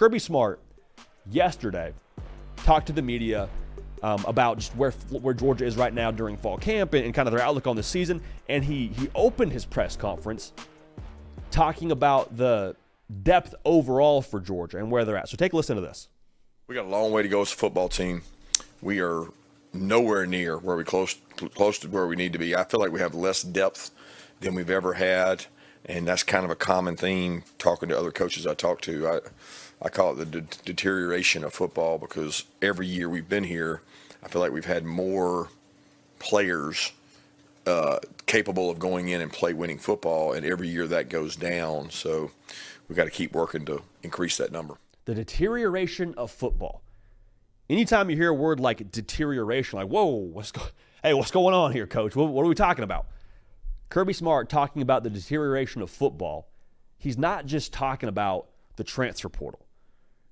Kirby Smart yesterday talked to the media about just where Georgia is right now during fall camp and kind of their outlook on the season. And he opened his press conference talking about the depth overall for Georgia and where they're at. So take a listen to this. We got a long way to go as a football team. We are nowhere near where we close to where we need to be. I feel like we have less depth than we've ever had, and that's kind of a common theme talking to other coaches I talk to. I call it the deterioration of football because every year we've been here, I feel like we've had more players capable of going in and play winning football, and every year that goes down. So we've got to keep working to increase that number. The deterioration of football. Anytime you hear a word like deterioration, like, whoa, what's going on here, coach? What are we talking about? Kirby Smart talking about the deterioration of football. He's not just talking about the transfer portal.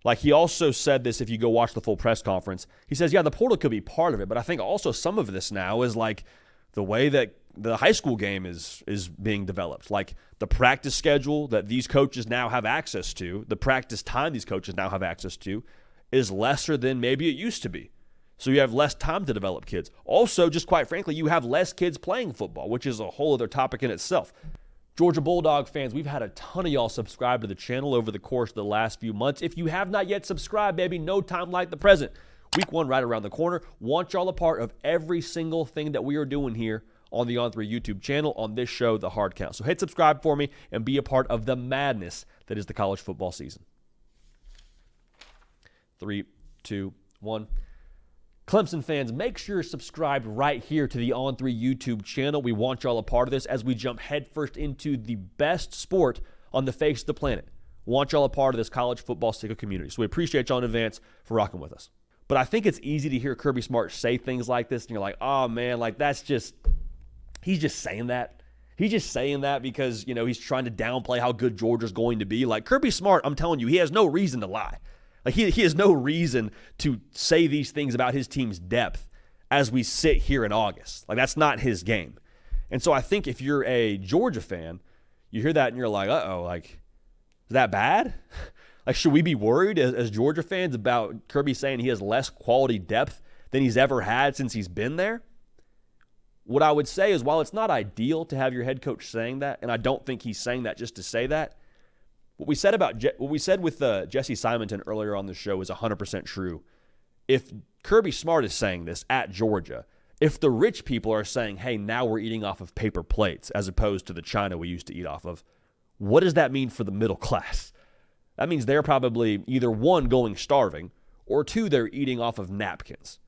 Like, he also said this, if you go watch the full press conference, he says, yeah, the portal could be part of it, but I think also some of this now is like the way that the high school game is being developed. Like the practice schedule that these coaches now have access to, the practice time these coaches now have access to, is lesser than maybe it used to be. So you have less time to develop kids. Also, just quite frankly, you have less kids playing football, which is a whole other topic in itself. Georgia Bulldog fans, we've had a ton of y'all subscribe to the channel over the course of the last few months. If you have not yet subscribed, baby, no time like the present. Week 1 right around the corner. Want y'all a part of every single thing that we are doing here on the On3 YouTube channel, on this show, The Hard Count. So hit subscribe for me and be a part of the madness that is the college football season. 3, 2, 1. Clemson fans, make sure you're subscribed right here to the On3 YouTube channel. We want y'all a part of this as we jump headfirst into the best sport on the face of the planet. Want y'all a part of this college football sicko community. So we appreciate y'all in advance for rocking with us. But I think it's easy to hear Kirby Smart say things like this, and you're like, oh, man, like that's just – he's just saying that. He's just saying that because, you know, he's trying to downplay how good Georgia's going to be. Like, Kirby Smart, I'm telling you, he has no reason to lie. Like, he has no reason to say these things about his team's depth as we sit here in August. Like, that's not his game. And so I think if you're a Georgia fan, you hear that and you're like, uh-oh, like, is that bad? Like, should we be worried as Georgia fans about Kirby saying he has less quality depth than he's ever had since he's been there? What I would say is, while it's not ideal to have your head coach saying that, and I don't think he's saying that just to say that, what we said with Jesse Simonton earlier on the show is 100% true. If Kirby Smart is saying this at Georgia, if the rich people are saying, hey, now we're eating off of paper plates as opposed to the china we used to eat off of, what does that mean for the middle class? That means they're probably either 1, going starving, or 2, they're eating off of napkins.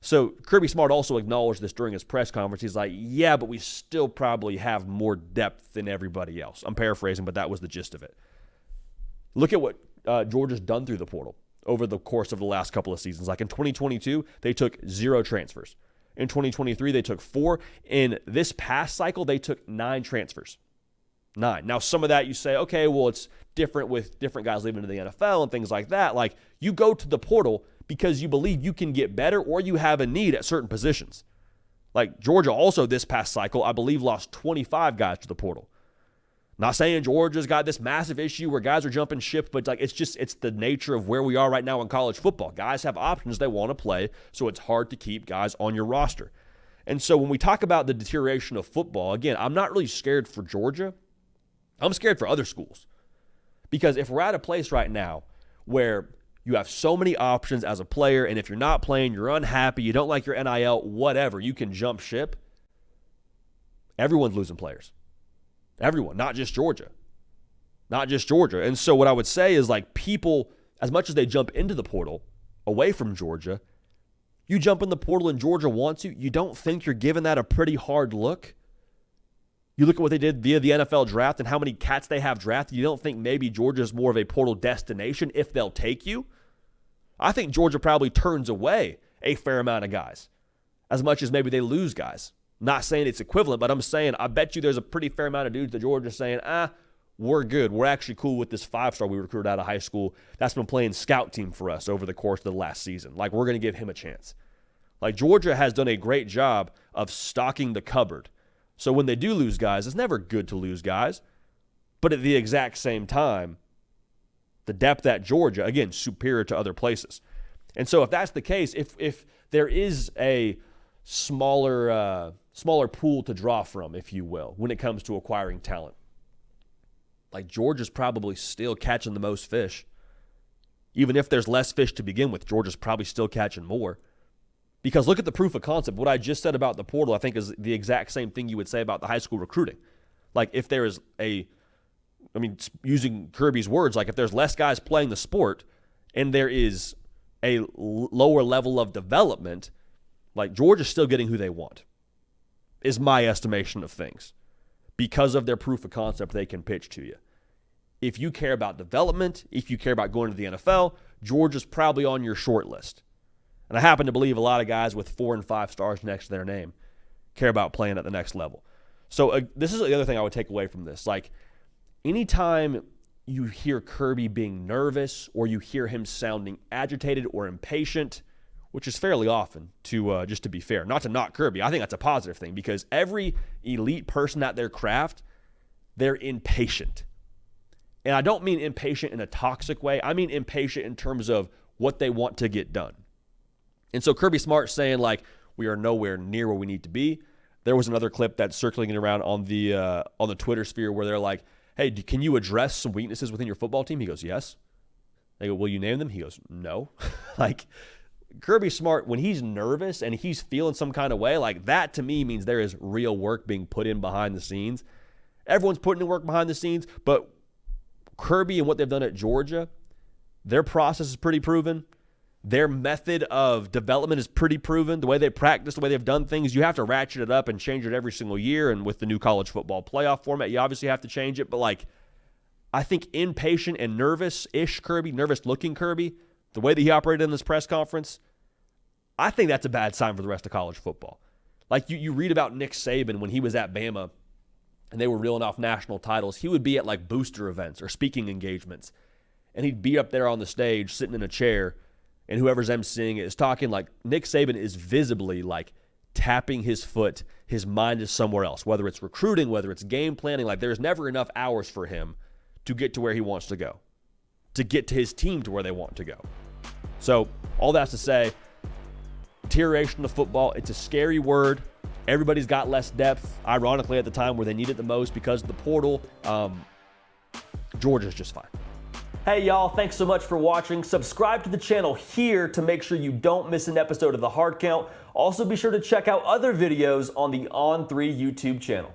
So Kirby Smart also acknowledged this during his press conference. He's like, yeah, but we still probably have more depth than everybody else. I'm paraphrasing, but that was the gist of it. Look at what Georgia's done through the portal over the course of the last couple of seasons. Like in 2022, they took 0 transfers. In 2023, they took 4. In this past cycle, they took 9 transfers. 9. Now, some of that you say, okay, well, it's different with different guys leaving to the NFL and things like that. Like, you go to the portal because you believe you can get better or you have a need at certain positions. Like, Georgia also this past cycle, I believe, lost 25 guys to the portal. Not saying Georgia's got this massive issue where guys are jumping ship, but like it's the nature of where we are right now in college football. Guys have options they want to play, so it's hard to keep guys on your roster. And so when we talk about the deterioration of football, again, I'm not really scared for Georgia. I'm scared for other schools. Because if we're at a place right now where you have so many options as a player, and if you're not playing, you're unhappy, you don't like your NIL, whatever, you can jump ship, everyone's losing players. Everyone, not just Georgia. Not just Georgia. And so what I would say is, like, people, as much as they jump into the portal away from Georgia, you jump in the portal and Georgia wants you don't think you're giving that a pretty hard look? You look at what they did via the NFL draft and how many cats they have drafted. You don't think maybe Georgia's more of a portal destination if they'll take you? I think Georgia probably turns away a fair amount of guys, as much as maybe they lose guys. Not saying it's equivalent, but I'm saying I bet you there's a pretty fair amount of dudes that Georgia's saying, we're good. We're actually cool with this 5-star we recruited out of high school that's been playing scout team for us over the course of the last season. Like, we're going to give him a chance. Like, Georgia has done a great job of stocking the cupboard. So when they do lose guys, it's never good to lose guys. But at the exact same time, The depth at Georgia, again, superior to other places. And so if that's the case, if there is a smaller pool to draw from, if you will, when it comes to acquiring talent, like Georgia's probably still catching the most fish. Even if there's less fish to begin with, Georgia's probably still catching more. Because look at the proof of concept. What I just said about the portal, I think, is the exact same thing you would say about the high school recruiting. Like if there is using Kirby's words, like if there's less guys playing the sport and there is a lower level of development, like Georgia's still getting who they want, is my estimation of things. Because of their proof of concept they can pitch to you. If you care about development, if you care about going to the NFL, Georgia's probably on your short list. And I happen to believe a lot of guys with 4 and 5 stars next to their name care about playing at the next level. So this is the other thing I would take away from this. Like, anytime you hear Kirby being nervous or you hear him sounding agitated or impatient, which is fairly often, just to be fair, not to knock Kirby, I think that's a positive thing because every elite person at their craft, they're impatient. And I don't mean impatient in a toxic way. I mean impatient in terms of what they want to get done. And so Kirby Smart saying, like, we are nowhere near where we need to be. There was another clip that's circling around on the Twitter sphere where they're like, hey, can you address some weaknesses within your football team? He goes, yes. They go, will you name them? He goes, no. Like, Kirby Smart, when he's nervous and he's feeling some kind of way, like that to me means there is real work being put in behind the scenes. Everyone's putting in work behind the scenes, but Kirby and what they've done at Georgia, their process is pretty proven. Their method of development is pretty proven. The way they practice, the way they've done things, you have to ratchet it up and change it every single year. And with the new college football playoff format, you obviously have to change it. But, like, I think impatient and nervous-ish Kirby, nervous-looking Kirby, the way that he operated in this press conference, I think that's a bad sign for the rest of college football. Like, you read about Nick Saban when he was at Bama and they were reeling off national titles. He would be at, like, booster events or speaking engagements. And he'd be up there on the stage sitting in a chair, and whoever's emceeing it is talking. Like, Nick Saban is visibly, like, tapping his foot. His mind is somewhere else, whether it's recruiting, whether it's game planning. Like, there's never enough hours for him to get to where he wants to go, to get to his team to where they want to go. So all that's to say, deterioration of football, it's a scary word. Everybody's got less depth, ironically, at the time where they need it the most because of the portal. Georgia's just fine. Hey, y'all, thanks so much for watching. Subscribe to the channel here to make sure you don't miss an episode of The Hard Count. Also, be sure to check out other videos on the On3 YouTube channel.